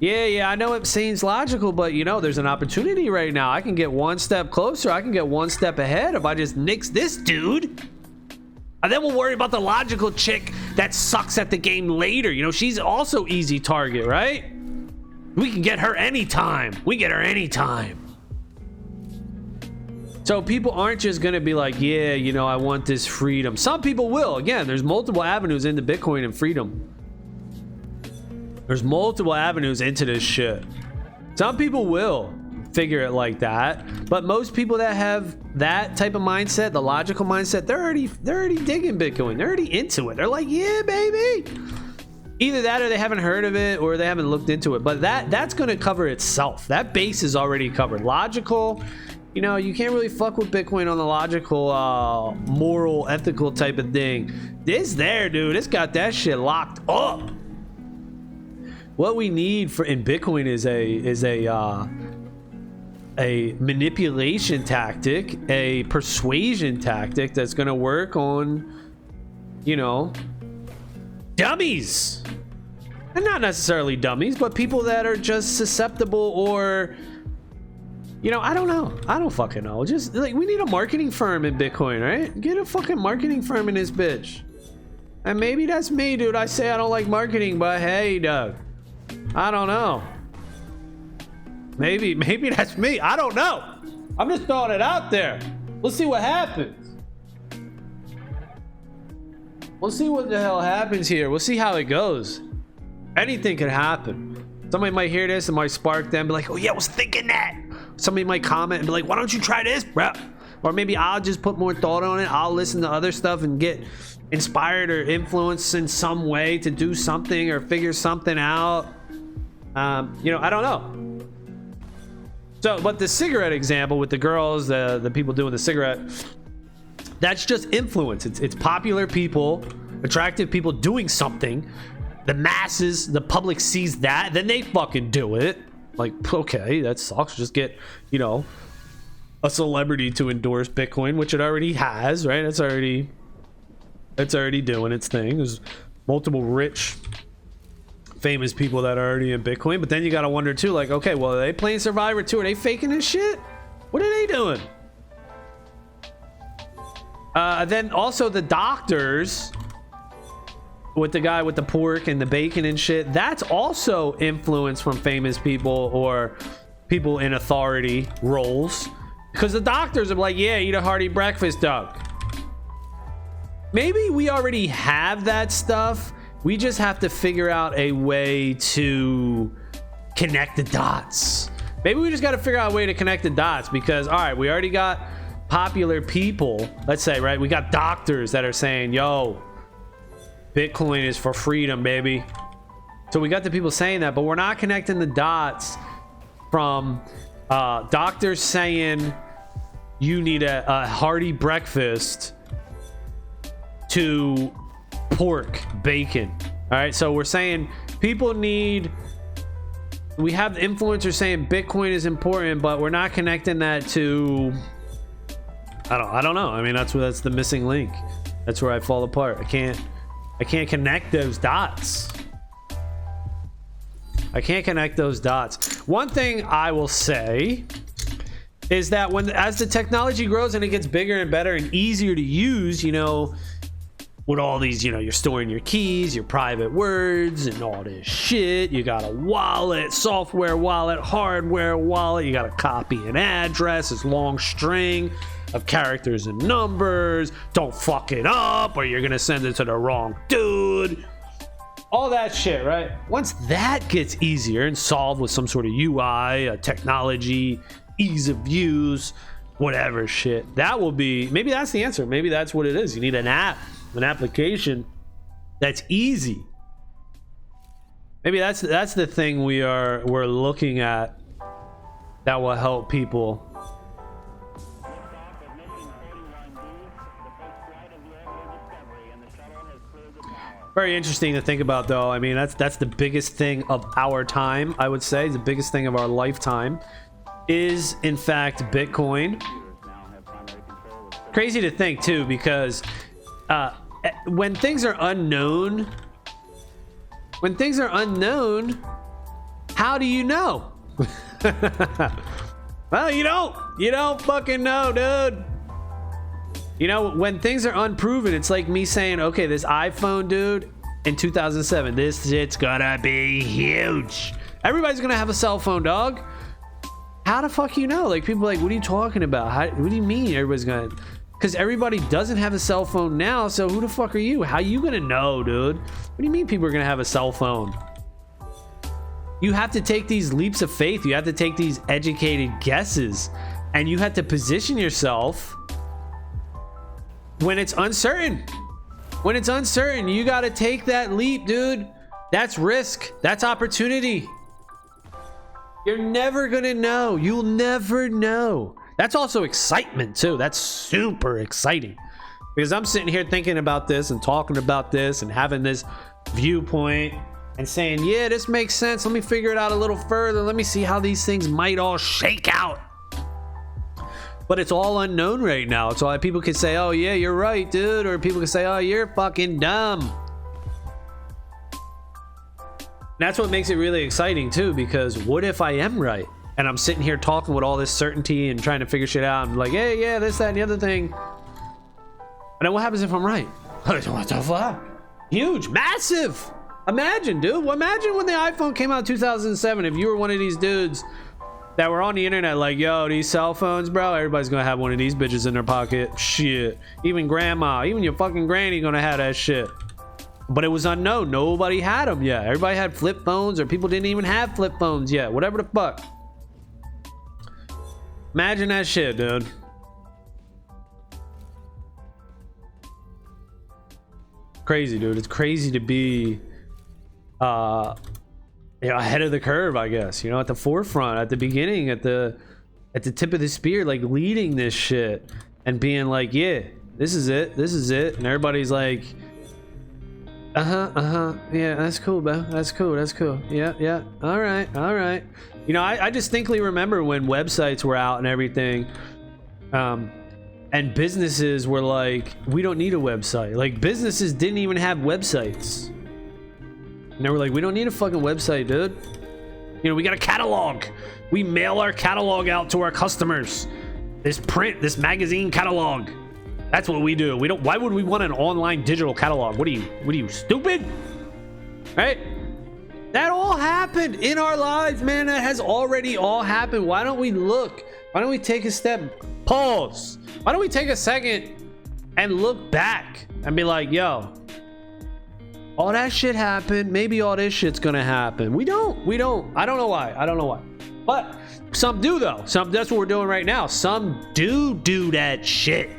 Yeah, I know it seems logical, but you know, there's an opportunity right now. I can get one step closer. I can get one step ahead if I just nix this dude. And then we'll worry about the logical chick that sucks at the game later. You know, she's also easy target, right? We can get her anytime. We get her anytime. So people aren't just going to be like, yeah, you know, I want this freedom. Some people will. Again, there's multiple avenues into Bitcoin and freedom. There's multiple avenues into this shit. Some people will figure it like that, but most people that have that type of mindset, the logical mindset, they're already digging Bitcoin. They're already into it. They're like, yeah, baby. Either that or they haven't heard of it or they haven't looked into it. But that's going to cover itself. That base is already covered. Logical, you know, you can't really fuck with Bitcoin on the logical, moral, ethical type of thing. This there, dude, it's got that shit locked up. What we need in Bitcoin is a manipulation tactic, a persuasion tactic that's going to work on, you know, dummies. And not necessarily dummies, but people that are just susceptible or, you know, I don't know. I don't fucking know. Just like, we need a marketing firm in Bitcoin, right? Get a fucking marketing firm in this bitch. And maybe that's me, dude. I say I don't like marketing, but hey, Doug, I don't know. Maybe that's me. I don't know. I'm just throwing it out there. We'll see what happens. We'll see what the hell happens here. We'll see how it goes. Anything could happen. Somebody might hear this and might spark them, be like, oh yeah, I was thinking that. Somebody might comment and be like, why don't you try this, bro? Or maybe I'll just put more thought on it. I'll listen to other stuff and get inspired or influenced in some way to do something or figure something out. You know, I don't know. So, but the cigarette example with the girls, the people doing the cigarette, that's just influence. It's popular people, attractive people doing something. The masses, the public sees that, then they fucking do it. Like, okay, that sucks. Just get, you know, a celebrity to endorse Bitcoin, which it already has, right? It's already doing its thing. There's multiple rich, famous people that are already in Bitcoin, but then you gotta wonder too, like, okay, well, are they playing Survivor too? Are they faking this shit? What are they doing? Then also the doctors with the guy with the pork and the bacon and shit, that's also influence from famous people or people in authority roles, because the doctors are like, yeah, eat a hearty breakfast, Doug. Maybe we already have that stuff. We just have to figure out a way to connect the dots. Maybe we just got to figure out a way to connect the dots, because, all right, we already got popular people. Let's say, right, we got doctors that are saying, yo, Bitcoin is for freedom, baby. So we got the people saying that, but we're not connecting the dots from doctors saying you need a hearty breakfast to pork, bacon. All right, so we're saying people need, we have influencers saying Bitcoin is important, but we're not connecting that to, I don't know. I mean, that's the missing link. That's where I fall apart. I can't connect those dots. I can't connect those dots. One thing I will say is that as the technology grows and it gets bigger and better and easier to use, you know, with all these, you know, you're storing your keys, your private words and all this shit. You got a wallet, software wallet, hardware wallet. You got to copy an address, this long string of characters and numbers. Don't fuck it up or you're going to send it to the wrong dude. All that shit, right? Once that gets easier and solved with some sort of UI, technology, ease of use, whatever shit, that will be, maybe that's the answer. Maybe that's what it is. You need an app, an application that's easy. Maybe that's the thing we're looking at that will help people. Very interesting to think about, though. I mean, that's the biggest thing of our time, I would say. The biggest thing of our lifetime is, in fact, Bitcoin. Crazy to think, too, because when things are unknown, how do you know? Well, you don't fucking know, dude. You know, when things are unproven, it's like me saying, okay, this iPhone, dude, in 2007, this shit's gonna be huge. Everybody's gonna have a cell phone, dog. How the fuck you know? Like, people are like, what are you talking about? What do you mean everybody's gonna? Because everybody doesn't have a cell phone now, so who the fuck are you? How you gonna know, dude? What do you mean people are gonna have a cell phone? You have to take these leaps of faith. You have to take these educated guesses, and you have to position yourself when it's uncertain. When it's uncertain, you got to take that leap, dude. That's risk. That's opportunity. You're never gonna know. You'll never know. That's also excitement too. That's super exciting, because I'm sitting here thinking about this and talking about this and having this viewpoint and saying, yeah, this makes sense. Let me figure it out a little further. Let me see how these things might all shake out. But it's all unknown right now. So people can say, oh yeah, you're right, dude. Or people can say, oh, you're fucking dumb. That's what makes it really exciting too, because what if I am right? And I'm sitting here talking with all this certainty and trying to figure shit out. I'm like, hey, yeah, this, that, and the other thing. And then what happens if I'm right? What the fuck? Huge, massive. Imagine, dude. Imagine when the iPhone came out in 2007. If you were one of these dudes that were on the internet like, yo, these cell phones, bro, everybody's gonna have one of these bitches in their pocket. Shit. Even grandma, even your fucking granny gonna have that shit. But it was unknown. Nobody had them yet. Everybody had flip phones, or people didn't even have flip phones yet. Whatever the fuck. Imagine that shit, dude. Crazy, dude. It's crazy to be ahead of the curve, I guess. At the forefront, at the beginning, at the tip of the spear, like leading this shit and being like, yeah, this is it, and everybody's like, yeah, that's cool, bro, that's cool, yeah, all right. I distinctly remember when websites were out and everything, and businesses were like, we don't need a website. Like, businesses didn't even have websites. And they were like, we don't need a fucking website, dude. We got a catalog. We mail our catalog out to our customers. This magazine catalog. That's what we do. Why would we want an online digital catalog? What are you, stupid? Right? That all happened in our lives, man. That has already all happened. Why don't we look? Why don't we take a step? Pause. Why don't we take a second and look back and be like, yo, all that shit happened. Maybe all this shit's gonna happen. We don't. I don't know why. But some do, though. That's what we're doing right now. Some do that shit.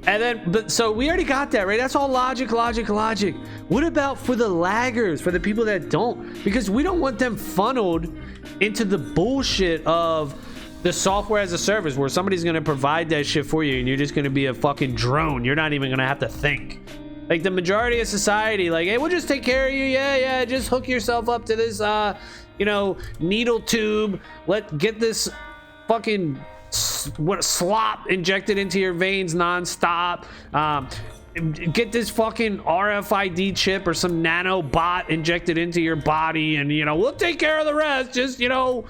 And then, so we already got that, right? That's all logic. What about for the laggers, for the people that don't? Because we don't want them funneled into the bullshit of the software as a service, where somebody's going to provide that shit for you and you're just going to be a fucking drone. You're not even going to have to think. Like, the majority of society, like, hey, we'll just take care of you. Yeah, just hook yourself up to this, needle tube. Get this fucking slop injected into your veins nonstop. Get this fucking RFID chip or some nano bot injected into your body, and we'll take care of the rest. Just don't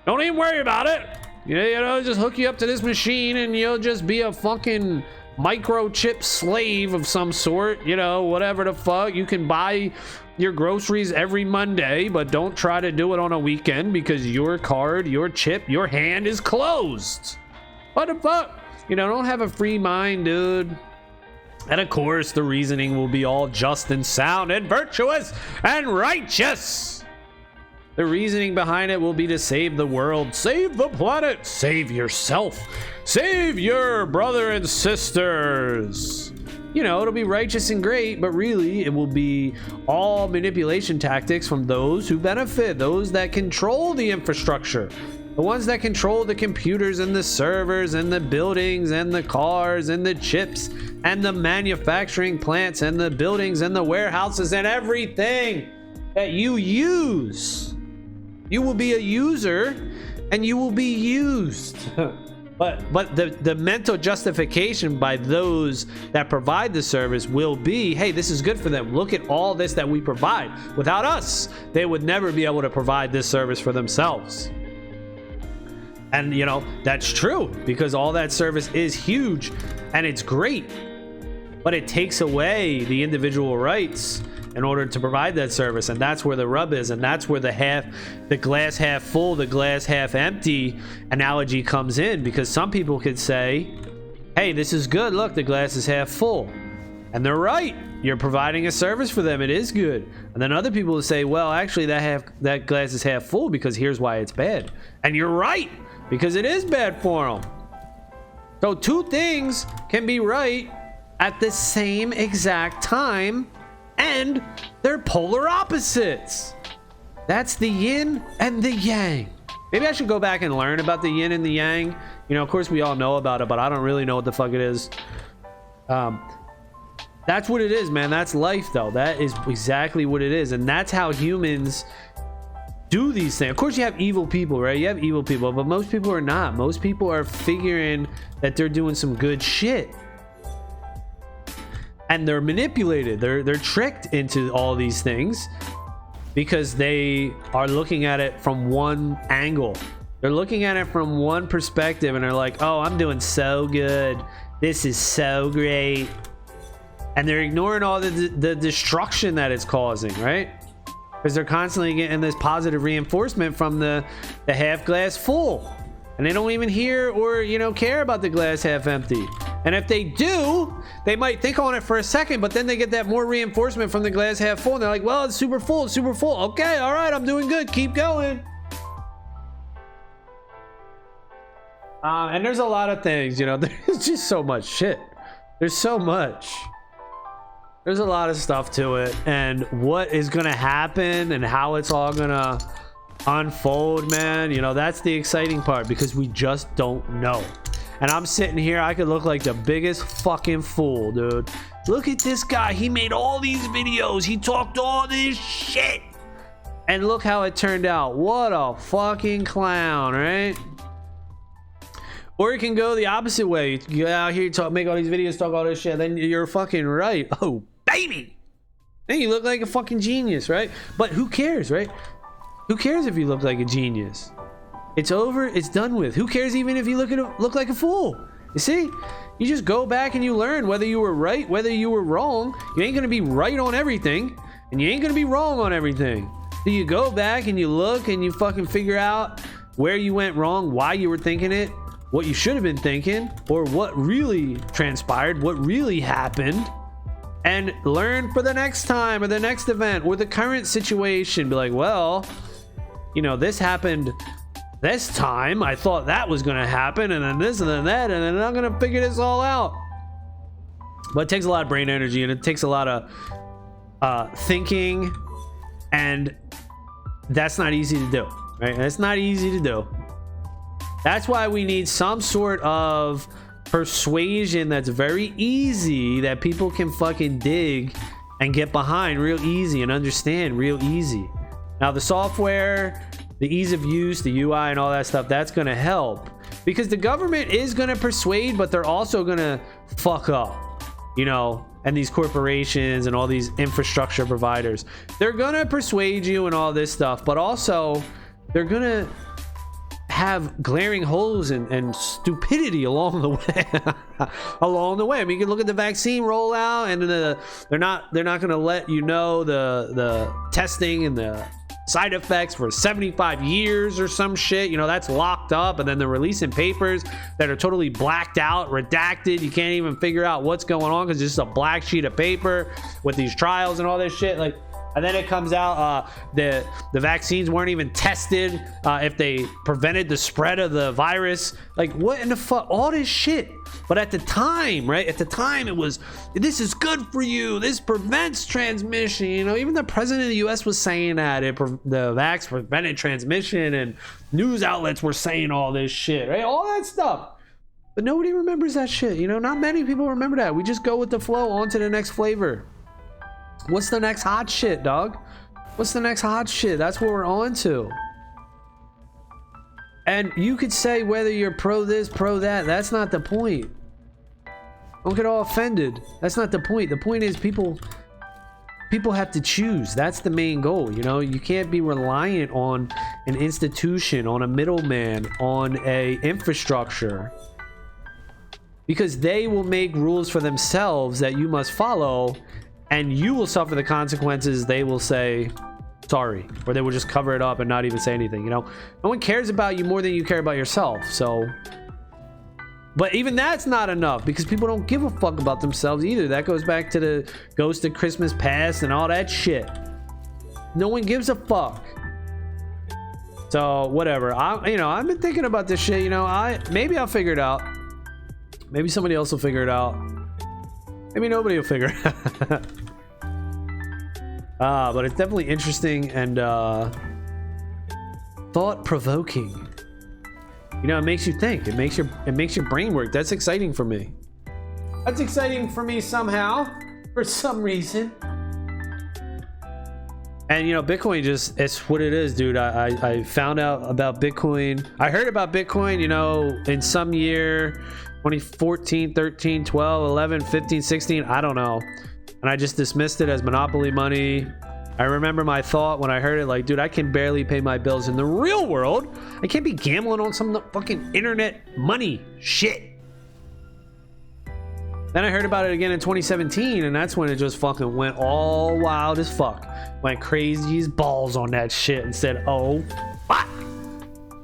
even worry about it. Just hook you up to this machine and you'll just be a fucking microchip slave of some sort. Whatever the fuck. You can buy your groceries every Monday, but don't try to do it on a weekend, because your card, your chip, your hand is closed. What the fuck? Don't have a free mind, dude. And of course, the reasoning will be all just and sound and virtuous and righteous. The reasoning behind it will be to save the world, save the planet, save yourself, save your brother and sisters. It'll be righteous and great, but really it will be all manipulation tactics from those who benefit, those that control the infrastructure, The ones that control the computers and the servers and the buildings and the cars and the chips and the manufacturing plants and the buildings and the warehouses and everything that you use. You will be a user and you will be used. But the mental justification by those that provide the service will be, hey, this is good for them. Look at all this that we provide. Without us, they would never be able to provide this service for themselves. And you know, that's true, because all that service is huge and it's great, but it takes away the individual rights in order to provide that service. And that's where the rub is, and that's where the glass half full, the glass half empty analogy comes in, because some people could say, hey, this is good, look, the glass is half full, and they're right. You're providing a service for them, it is good. And then other people will say, well, actually that glass is half full because here's why it's bad, and you're right, because it is bad for them. So two things can be right at the same exact time, and they're polar opposites. That's the yin and the yang. Maybe I should go back and learn about the yin and the yang. You know, of course we all know about it, but I don't really know what the fuck it is. That's what it is, man. That's life, though. That is exactly what it is, and that's how humans do these things. Of course you have evil people, right? You have evil people, but most people are not. Most people are figuring that they're doing some good shit, and they're manipulated. They're tricked into all these things because they are looking at it from one angle. They're looking at it from one perspective, and they're like, oh, I'm doing so good, this is so great, and they're ignoring all the destruction that it's causing, right? Because they're constantly getting this positive reinforcement from the half glass full, and they don't even hear or, you know, care about the glass half empty. And if they do, they might think on it for a second, but then they get that more reinforcement from the glass half full, and they're like, well, it's super full, it's super full, okay, all right, I'm doing good, keep going. And there's a lot of things, you know, there's just so much shit. There's so much. There's a lot of stuff to it, and what is gonna happen and how it's all gonna unfold, man, you know, that's the exciting part, because we just don't know. And I'm sitting here, I could look like the biggest fucking fool, dude. Look at this guy, he made all these videos, he talked all this shit, and look how it turned out. What a fucking clown, right? Or it can go the opposite way. You get out here, talk, make all these videos, talk all this shit, then you're fucking right. Oh, baby! Then you look like a fucking genius, right? But who cares, right? Who cares if you look like a genius? It's over, it's done with. Who cares even if you look like a fool? You see? You just go back and you learn whether you were right, whether you were wrong. You ain't gonna be right on everything, and you ain't gonna be wrong on everything. So you go back and you look and you fucking figure out where you went wrong, why you were thinking it, what you should have been thinking, or what really transpired, what really happened, and learn for the next time or the next event or the current situation. Be like, well, you know, this happened this time, I thought that was gonna happen, and then this and then that, and then I'm gonna figure this all out. But it takes a lot of brain energy, and it takes a lot of thinking, and that's not easy to do, right? It's not easy to do. That's why we need some sort of persuasion that's very easy, that people can fucking dig and get behind real easy and understand real easy. Now the software, the ease of use, the UI and all that stuff, that's gonna help, because the government is gonna persuade, but they're also gonna fuck up, you know, and these corporations and all these infrastructure providers, they're gonna persuade you and all this stuff, but also they're gonna have glaring holes and stupidity along the way. Along the way. I mean, you can look at the vaccine rollout, and they're not going to let you know the testing and the side effects for 75 years or some shit. You know, that's locked up, and then they're releasing papers that are totally blacked out, redacted. You can't even figure out what's going on because it's just a black sheet of paper with these trials and all this shit. Like, And then it comes out the vaccines weren't even tested if they prevented the spread of the virus. Like, what in the fuck? All this shit. But at the time, right? At the time, it was, this is good for you. This prevents transmission. You know, even the president of the U.S. was saying that the vax prevented transmission, and news outlets were saying all this shit, right? All that stuff. But nobody remembers that shit. You know, not many people remember that. We just go with the flow on to the next flavor. What's the next hot shit, dog? What's the next hot shit? That's what we're on to. And you could say whether you're pro this, pro that. That's not the point. Don't get all offended. That's not the point. The point is people have to choose. That's the main goal. You know, you can't be reliant on an institution, on a middleman, on a infrastructure, because they will make rules for themselves that you must follow, and you will suffer the consequences. They will say sorry, or they will just cover it up and not even say anything. You know, no one cares about you more than you care about yourself. So, but even that's not enough, because people don't give a fuck about themselves either. That goes back to the Ghost of Christmas Past and all that shit. No one gives a fuck. So whatever. I've been thinking about this shit. You know, maybe I'll figure it out. Maybe somebody else will figure it out. Maybe nobody will figure it out. But it's definitely interesting and thought-provoking. You know, it makes you think. It makes your brain work. That's exciting for me. That's exciting for me somehow, for some reason. And you know, Bitcoin it's what it is, dude. I found out about Bitcoin. I heard about Bitcoin, you know, in some year, 2014, 13, 12, 11, 15, 16, I don't know. And I just dismissed it as monopoly money. I remember my thought when I heard it, like, dude, I can barely pay my bills in the real world. I can't be gambling on some fucking internet money shit. Then I heard about it again in 2017, and that's when it just fucking went all wild as fuck. Went crazy as balls on that shit and said, oh, fuck.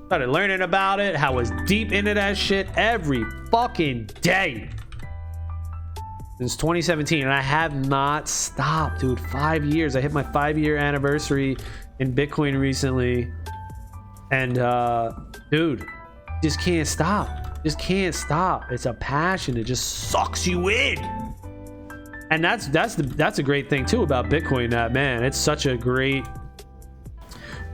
Started learning about it, how I was deep into that shit every fucking day. Since 2017, and I have not stopped, dude. 5 years. I hit my 5-year anniversary in Bitcoin recently. And, dude, just can't stop. Just can't stop. It's a passion. It just sucks you in. And that's a great thing too about Bitcoin, that, man, it's such a great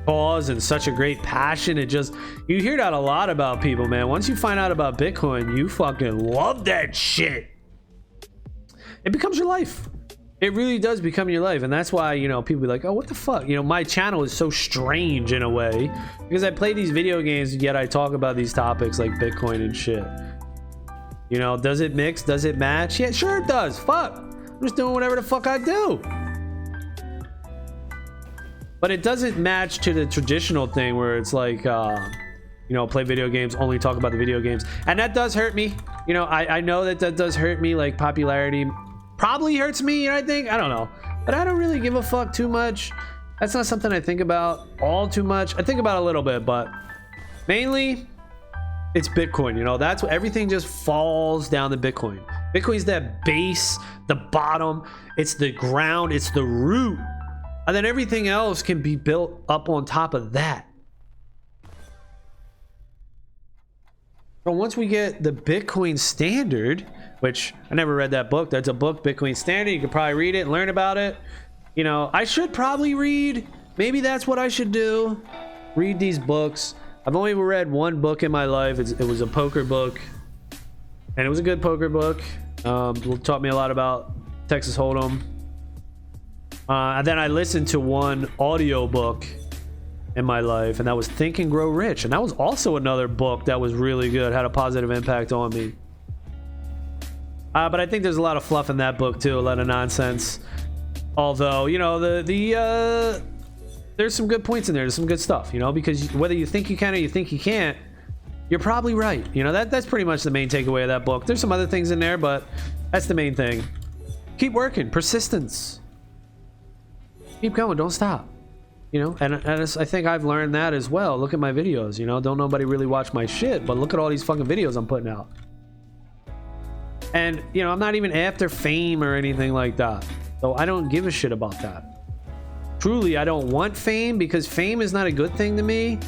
cause and such a great passion. It just, you hear that a lot about people, man. Once you find out about Bitcoin, you fucking love that shit. It becomes your life. It really does become your life. And that's why, you know, people be like, oh, what the fuck? You know, my channel is so strange in a way because I play these video games, yet I talk about these topics like Bitcoin and shit. You know, does it mix? Does it match? Yeah, sure it does. Fuck. I'm just doing whatever the fuck I do. But it doesn't match to the traditional thing where it's like, you know, play video games, only talk about the video games. And that does hurt me. You know, I know that does hurt me. Like, popularity probably hurts me, I think. I don't know. But I don't really give a fuck too much. That's not something I think about all too much. I think about a little bit, but mainly it's Bitcoin. You know, that's what everything just falls down to Bitcoin. Bitcoin's that base, the bottom, it's the ground, it's the root. And then everything else can be built up on top of that. But once we get the Bitcoin Standard, which I never read that book. That's a book, Bitcoin Standard. You could probably read it and learn about it. You know, I should probably read. Maybe that's what I should do. Read these books. I've only read one book in my life. It was a poker book. And it was a good poker book. It taught me a lot about Texas Hold'em. And then I listened to one audio book in my life, and that was Think and Grow Rich. And that was also another book that was really good, had a positive impact on me. But I think there's a lot of fluff in that book too, a lot of nonsense. Although, you know, there's some good points in there. There's some good stuff, you know, because whether you think you can or you think you can't, you're probably right. You know, that's pretty much the main takeaway of that book. There's some other things in there, but that's the main thing. Keep working. Persistence. Keep going. Don't stop. You know, and I think I've learned that as well. Look at my videos, you know, don't nobody really watch my shit, but look at all these fucking videos I'm putting out. And, you know, I'm not even after fame or anything like that. So I don't give a shit about that. truly I don't want fame, because fame is not a good thing to me.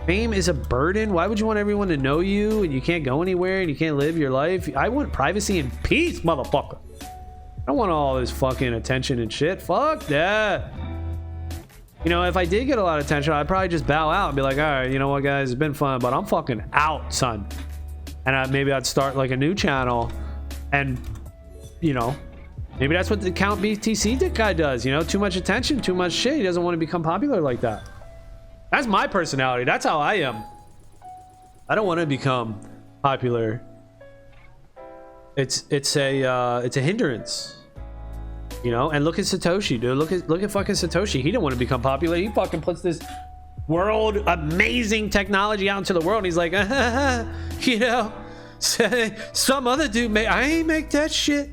Fame is a burden. Why would you want everyone to know you and you can't go anywhere and you can't live your life? I want privacy and peace, motherfucker. I don't want all this fucking attention and shit. Fuck that. You know, if I did get a lot of attention, I'd probably just bow out and be like, all right, you know what, guys, it's been fun, but I'm fucking out, son. And maybe I'd start like a new channel, and, you know, maybe that's what the Count BTC guy does. You know, too much attention, too much shit. He doesn't want to become popular like that. That's my personality. That's how I am. I don't want to become popular. It's a hindrance. You know, and look at Satoshi, dude. Look at fucking Satoshi. He didn't want to become popular. He fucking puts this world amazing technology out into the world, and he's like, you know, some other dude I ain't make that shit.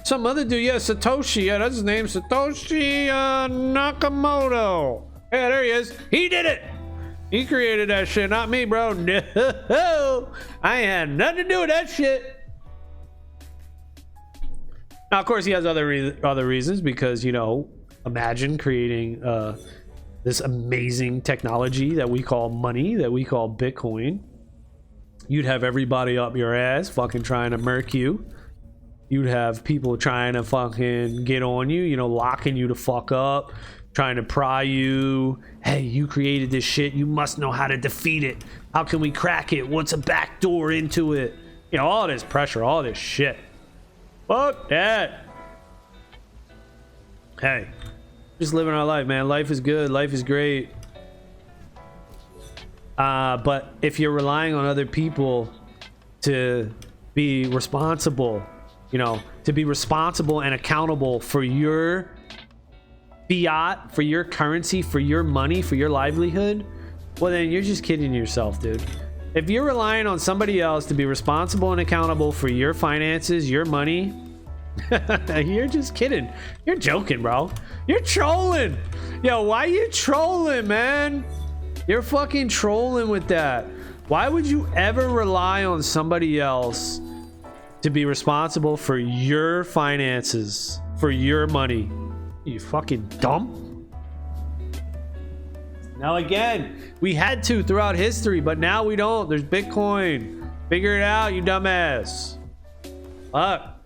Some other dude, yeah, Satoshi, yeah, that's his name, Satoshi Nakamoto. Yeah, there he is. He did it. He created that shit, not me, bro. No, I had nothing to do with that shit. Now, of course, he has other reasons, because, you know, imagine creating this amazing technology that we call money, that we call Bitcoin. You'd have everybody up your ass fucking trying to murk you. You'd have people trying to fucking get on you, you know, locking you to fuck up, trying to pry you. Hey, you created this shit. You must know how to defeat it. How can we crack it? What's a back door into it? You know, all this pressure, all this shit. Fuck that. Hey, just living our life, man. Life is good. Life is great. But if you're relying on other people to be responsible, you know, to be responsible and accountable for your fiat, for your currency, for your money, for your livelihood, well, then you're just kidding yourself, dude. If you're relying on somebody else to be responsible and accountable for your finances, your money, you're just kidding. You're joking, bro. You're trolling. Yo, why you trolling, man? You're fucking trolling with that. Why would you ever rely on somebody else to be responsible for your finances, for your money? You fucking dumb. Now again, we had to throughout history, but now we don't. There's Bitcoin. Figure it out, you dumbass. Fuck.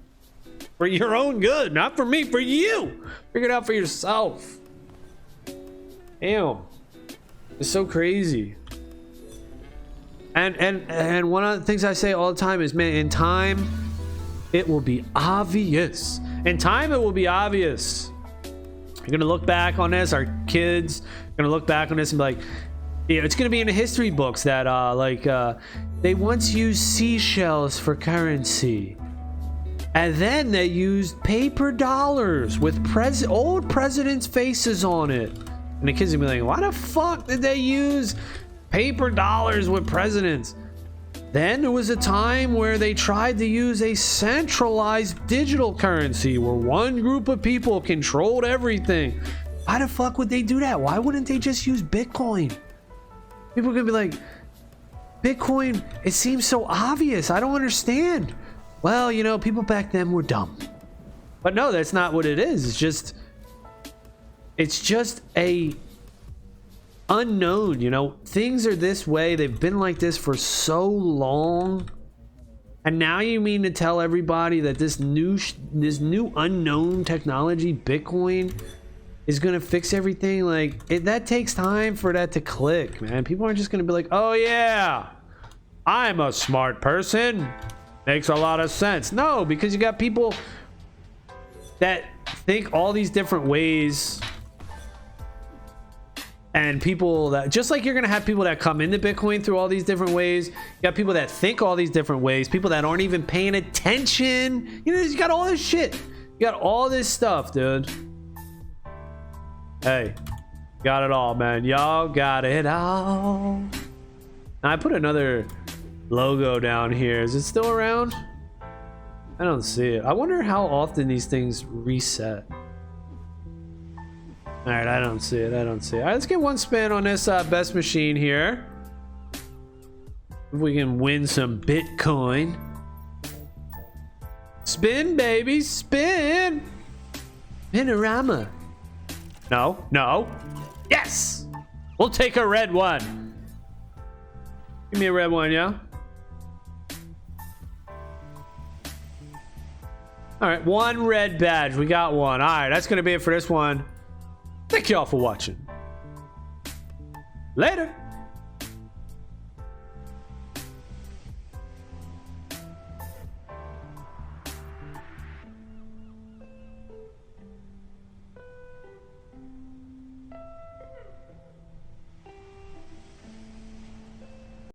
For your own good, not for me, for you. Figure it out for yourself. Damn. It's so crazy. And one of the things I say all the time is, man, in time, it will be obvious. In time, it will be obvious. You're gonna look back on this, our kids are gonna look back on this and be like, yeah, it's gonna be in the history books that they once used seashells for currency, and then they used paper dollars with old presidents' faces on it. And the kids are gonna be like, why the fuck did they use paper dollars with presidents? Then there was a time where they tried to use a centralized digital currency where one group of people controlled everything. Why the fuck would they do that? Why wouldn't they just use Bitcoin? People are gonna be like, Bitcoin, it seems so obvious. I don't understand. Well, you know, people back then were dumb. But no, that's not what it is. It's just a unknown, you know. Things are this way. They've been like this for so long, and now you mean to tell everybody that this new unknown technology, Bitcoin, is gonna fix everything? Like, that takes time for that to click, man. People aren't just gonna be like, oh yeah, I'm a smart person, makes a lot of sense. No, because you got people that think all these different ways. And people that, just like you're gonna have people that come into Bitcoin through all these different ways, you got people that think all these different ways, people that aren't even paying attention. You know, you got all this shit. You got all this stuff, dude. Hey, got it all, man. Y'all got it all. Now, I put another logo down here. Is it still around? I don't see it. I wonder how often these things reset. All right, I don't see it. All right, let's get one spin on this best machine here. If we can win some Bitcoin. Spin, baby, spin. Spinorama. No, no. Yes! We'll take a red one. Give me a red one, yeah? All right, one red badge. We got one. All right, that's going to be it for this one. Thank you all for watching. Later.